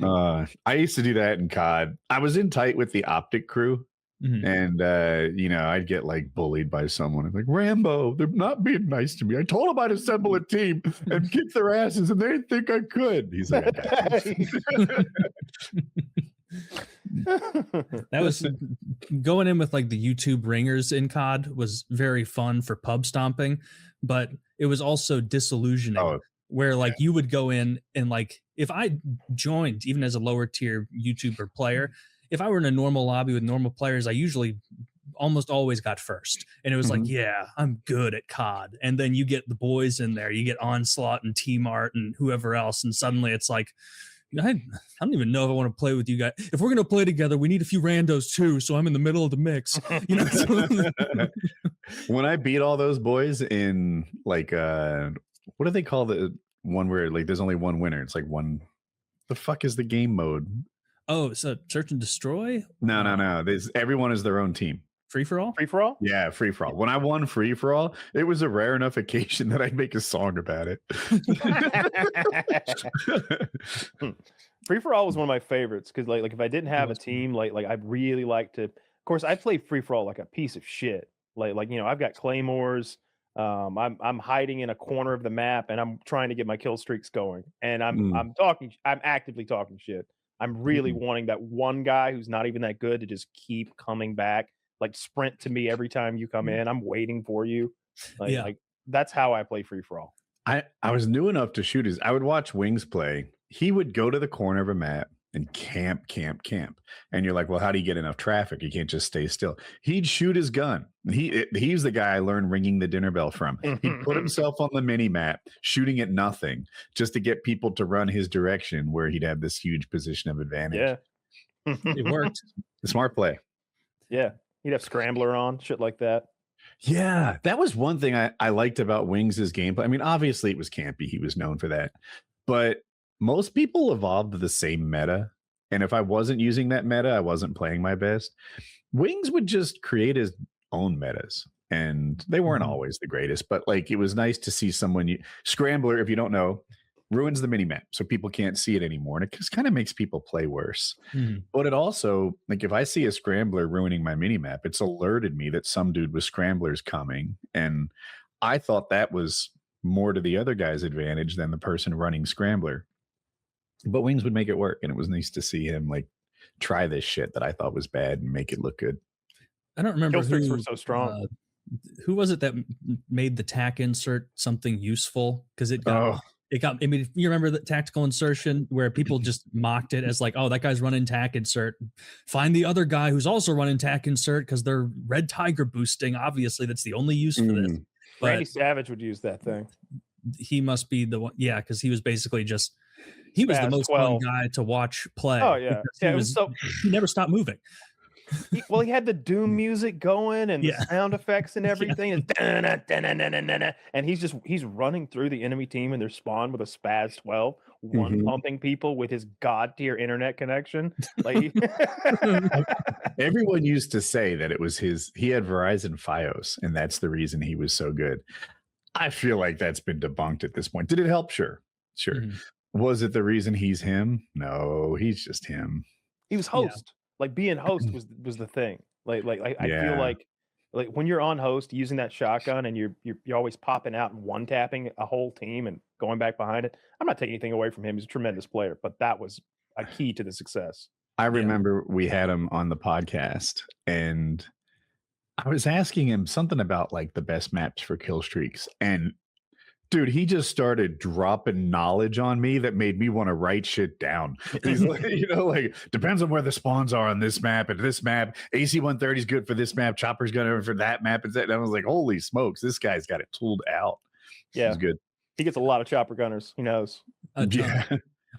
I used to do that in COD. I was in tight with the optic crew. And I'd get like bullied by someone. I'm like, Rambo, they're not being nice to me. I told them I'd assemble a team and kick their asses, and they didn't think I could. He's like, that was going in with like the YouTube ringers in COD was very fun for pub stomping, but it was also disillusioning. Where like you would go in and like if I joined even as a lower tier YouTuber player, if I were in a normal lobby with normal players, I usually almost always got first. And it was like, yeah, I'm good at COD. And then you get the boys in there, you get Onslaught and T-Mart and whoever else. And suddenly it's like, I don't even know if I want to play with you guys. If we're going to play together, we need a few randos too. So I'm in the middle of the mix. When I beat all those boys in like, what do they call the one where like there's only one winner? It's like one, the fuck is the game mode? Oh, so search and destroy? No. Everyone is their own team. Free for all? Free for all? Yeah, free for all. When I won free for all, it was a rare enough occasion that I'd make a song about it. Free for all was one of my favorites because like if I didn't have a team, like I really like to. Of course, I play free for all like a piece of shit. Like I've got claymores. I'm hiding in a corner of the map and I'm trying to get my kill streaks going. And I'm actively talking shit. I'm really wanting that one guy who's not even that good to just keep coming back, like sprint to me every time you come in. I'm waiting for you. Like that's how I play free for all. I was new enough to shoot I would watch Wings play. He would go to the corner of a map and camp. And you're like, well, how do you get enough traffic? You can't just stay still. He'd shoot his gun. He's the guy I learned ringing the dinner bell from. He'd put himself on the mini map, shooting at nothing, just to get people to run his direction where he'd have this huge position of advantage. Yeah. It worked. The smart play. Yeah. He'd have Scrambler on, shit like that. Yeah, that was one thing I liked about Wings' gameplay. I mean, obviously it was campy. He was known for that. But most people evolved the same meta. And if I wasn't using that meta, I wasn't playing my best. Wings would just create his own metas. And they weren't always the greatest. But like, it was nice to see someone... Scrambler, if you don't know, ruins the minimap. So people can't see it anymore. And it just kind of makes people play worse. But it also... Like, if I see a Scrambler ruining my minimap, it's alerted me that some dude with Scramblers coming. And I thought that was more to the other guy's advantage than the person running Scrambler. But Wings would make it work, and it was nice to see him like try this shit that I thought was bad and make it look good. I don't remember who were so strong. Who was it that made the tack insert something useful? Because it got. I mean, you remember the tactical insertion where people just mocked it as like, oh, that guy's running tack insert. Find the other guy who's also running tack insert because they're red tiger boosting. Obviously, that's the only use for this. But Randy Savage would use that thing. He must be the one. Yeah, because he was basically just. He was the most fun guy to watch play. Oh yeah, he never stopped moving. He had the Doom music going and the sound effects and everything, and he's running through the enemy team and their spawn with a Spaz 12, one pumping people with his god tier internet connection. Like everyone used to say that it was he had Verizon FiOS, and that's the reason he was so good. I feel like that's been debunked at this point. Did it help? Sure. Was it the reason he's him? No, he's just him. He was host. Like being host was the thing. Like I feel like when you're on host using that shotgun and you're always popping out and one tapping a whole team and going back behind it. I'm not taking anything away from him. He's a tremendous player, but that was a key to the success. I remember we had him on the podcast and I was asking him something about like the best maps for kill streaks, and dude, he just started dropping knowledge on me that made me want to write shit down. He's like, like depends on where the spawns are on this map. And this map, AC-130 is good for this map. Chopper's good for that map. And I was like, holy smokes, this guy's got it tooled out. Yeah, it's good. He gets a lot of chopper gunners. He knows. I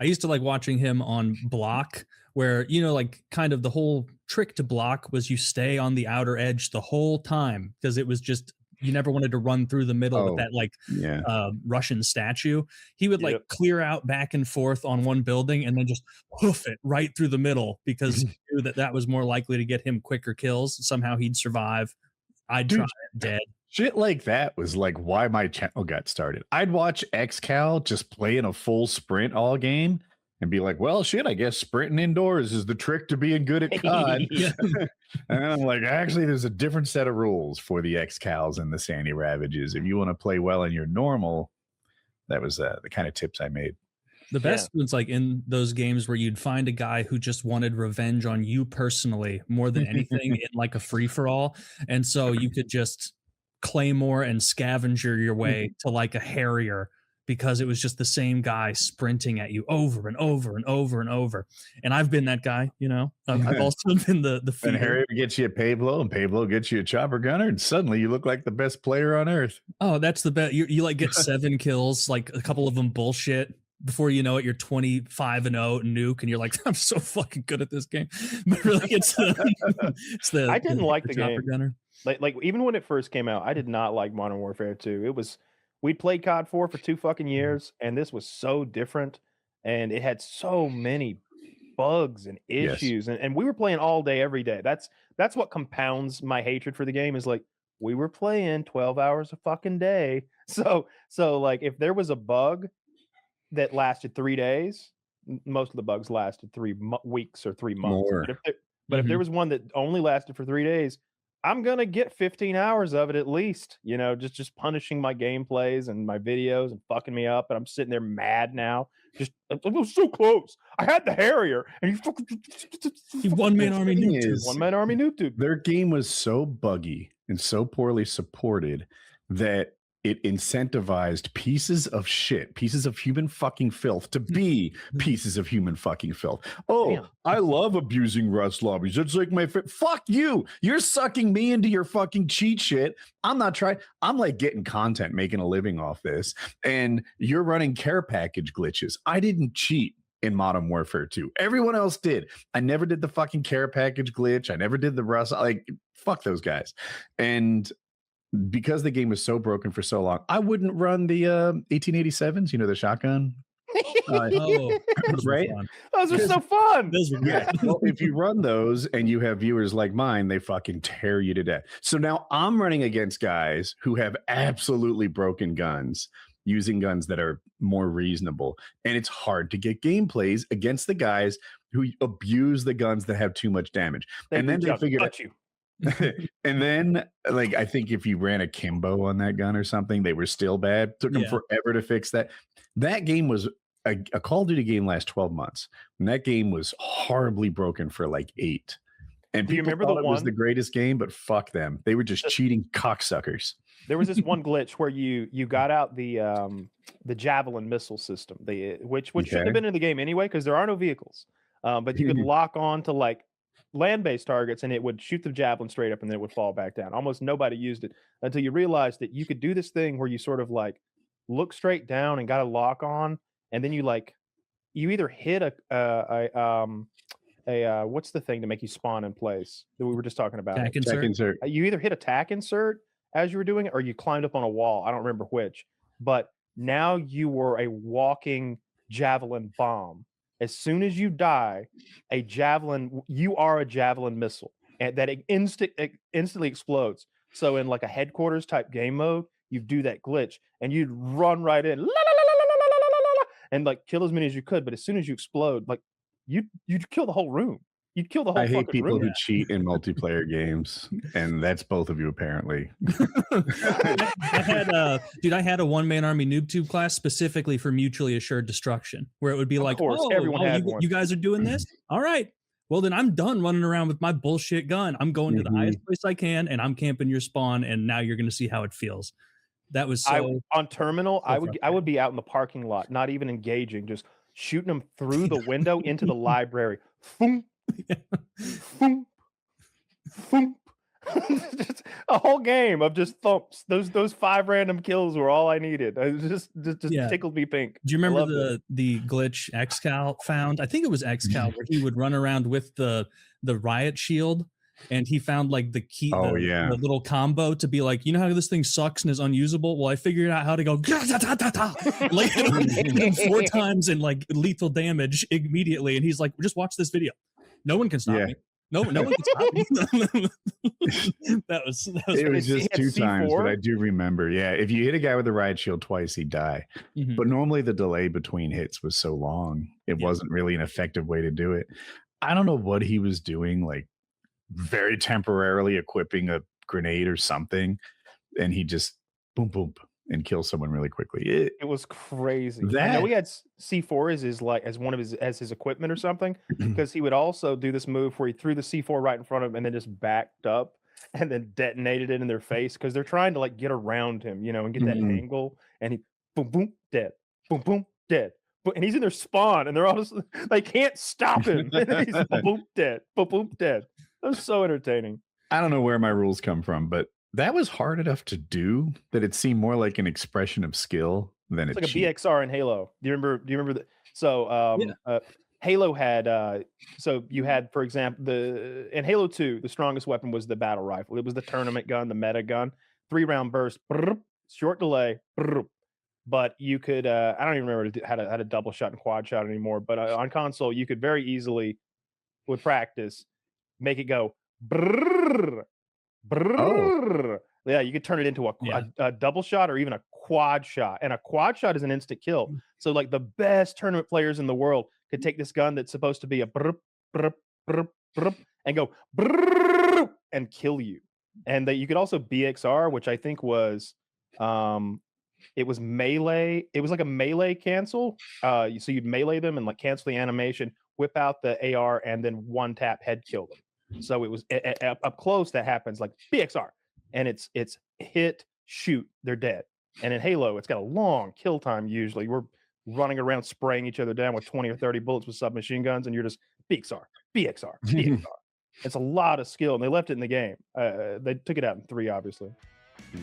used to like watching him on Block, where like kind of the whole trick to Block was you stay on the outer edge the whole time because it was just. You never wanted to run through the middle with that Russian statue. He would like clear out back and forth on one building and then just hoof it right through the middle because he knew that was more likely to get him quicker kills. Somehow he'd survive. I'd try it dead. Shit like that was like why my channel got started. I'd watch XCal just playing a full sprint all game and be like, well, shit, I guess sprinting indoors is the trick to being good at COD. And I'm like, actually, there's a different set of rules for the XCals and the Sandy Ravages. If you want to play well in your normal, that was the kind of tips I made. The best was like in those games where you'd find a guy who just wanted revenge on you personally more than anything in like a free-for-all. And so you could just claymore and scavenger your way to like a Harrier because it was just the same guy sprinting at you over and over and over and over. And I've been that guy, you know. I've also been the And Harrier gets you a Pablo, and Pablo gets you a chopper gunner, and suddenly you look like the best player on earth. Oh, that's the best. You like get 7 kills, like a couple of them bullshit. Before you know it, you're 25-0 nuke, and you're like, I'm so fucking good at this game. But really, it's the I didn't like the game. Gunner. Like even when it first came out, I did not like Modern Warfare 2. It was we'd played COD 4 for 2 fucking years, and this was so different, and it had so many bugs and issues, and we were playing all day, every day. That's what compounds my hatred for the game. Is like we were playing 12 hours a fucking day. So like if there was a bug that lasted 3 days, most of the bugs lasted 3 weeks or 3 months. More. But if there was one that only lasted for 3 days, I'm gonna get 15 hours of it at least, you know, just punishing my gameplays and my videos and fucking me up. And I'm sitting there mad now. Just it was so close. I had the Harrier, and you one-man army noob. One-man army noob. Their game was so buggy and so poorly supported that it incentivized pieces of shit, pieces of human fucking filth to be pieces of human fucking filth. Oh, damn. I love abusing Rust lobbies. It's like my fuck you. You're sucking me into your fucking cheat shit. I'm not trying. I'm like getting content, making a living off this. And you're running care package glitches. I didn't cheat in Modern Warfare 2. Everyone else did. I never did the fucking care package glitch. I never did the Rust. Like, fuck those guys. And because the game was so broken for so long, I wouldn't run the 1887s, you know, the shotgun. Right? Those are so fun. Those are great. Well, if you run those and you have viewers like mine, they fucking tear you to death. So now I'm running against guys who have absolutely broken guns, using guns that are more reasonable. And it's hard to get gameplays against the guys who abuse the guns that have too much damage. And then they figured out you. And then, like, I think if you ran a Kimbo on that gun or something, they were still bad. Took them forever to fix that. That game was a Call of Duty game last 12 months. And that game was horribly broken for like 8. And do you people remember thought it was the greatest game, but fuck them. They were just cheating cocksuckers. There was this one glitch where you got out the Javelin missile system, which shouldn't have been in the game anyway because there are no vehicles. But you could lock on to like land-based targets, and it would shoot the javelin straight up, and then it would fall back down. Almost nobody used it until you realized that you could do this thing where you sort of like look straight down and got a lock on, and then you either hit a what's the thing to make you spawn in place that we were just talking about? Tack insert. You either hit a tack insert as you were doing it, or you climbed up on a wall. I don't remember which, but now you were a walking javelin bomb. As soon as you die, you are a javelin missile, and that it instantly explodes. So in like a headquarters type game mode, you do that glitch, and you'd run right in, and like kill as many as you could. But as soon as you explode, like you'd kill the whole room. You'd kill the whole. I hate people room. who cheat in multiplayer games, and that's both of you apparently. I had a one-man army noob tube class specifically for mutually assured destruction, where it would be of like, everyone had one. You guys are doing this, all right. Well, then I'm done running around with my bullshit gun. I'm going to the highest place I can, and I'm camping your spawn. And now you're going to see how it feels. That was so. On terminal, I would be out in the parking lot, not even engaging, just shooting them through the window into the library. Boom. Boom, boom. Just a whole game of just thumps. Those 5 random kills were all I needed. It just tickled me pink. Do you remember the glitch XCal found? I think it was XCal where he would run around with the riot shield, and he found like the key, the little combo to be like, you know how this thing sucks and is unusable? Well, I figured out how to go like 4 times and like lethal damage immediately. And he's like, just watch this video. No one can stop me. No one can stop me. that was it was he just had 2 times, but C4? I do remember. Yeah, if you hit a guy with a riot shield twice, he'd die. Mhm. But normally the delay between hits was so long, it Yeah. wasn't really an effective way to do it. I don't know what he was doing, like very temporarily equipping a grenade or something, and he just boom boom and kill someone really quickly. It was crazy. I know That he had C4 as one of his equipment or something, because he would also do this move where he threw the C4 right in front of him and then just backed up and then detonated it in their face because they're trying to like get around him, and get that Mhm. angle. And he boom boom dead, boom boom dead, and he's in their spawn and they're all just they can't stop him. And he's boom boom dead, boom boom dead. That was so entertaining. I don't know where my rules come from, but that was hard enough to do that it seemed more like an expression of skill than It's a like a cheat. BXR in Halo. Do you remember that? So Halo had so you had, for example, in Halo 2, the strongest weapon was the battle rifle. It was the tournament gun, the meta gun, 3-round burst, short delay, but you could I don't even remember how to double shot and quad shot anymore, but on console you could very easily, with practice, make it go brrr, Oh, brrr. Yeah, you could turn it into a double shot or even a quad shot. And a quad shot is an instant kill. So like the best tournament players in the world could take this gun that's supposed to be a brr, brr, brr, brr, and go brrr, and kill you. And that you could also BXR, which I think was it was melee. It was like a melee cancel. So you'd melee them and like cancel the animation, whip out the AR, and then one tap head kill them. So it was up close that happens like BXR, and it's hit, shoot, they're dead. And in Halo, it's got a long kill time. Usually, we're running around spraying each other down with 20 or 30 bullets with submachine guns, and you're just BXR, BXR, BXR. It's a lot of skill, and they left it in the game. They took it out in 3, obviously. Yeah.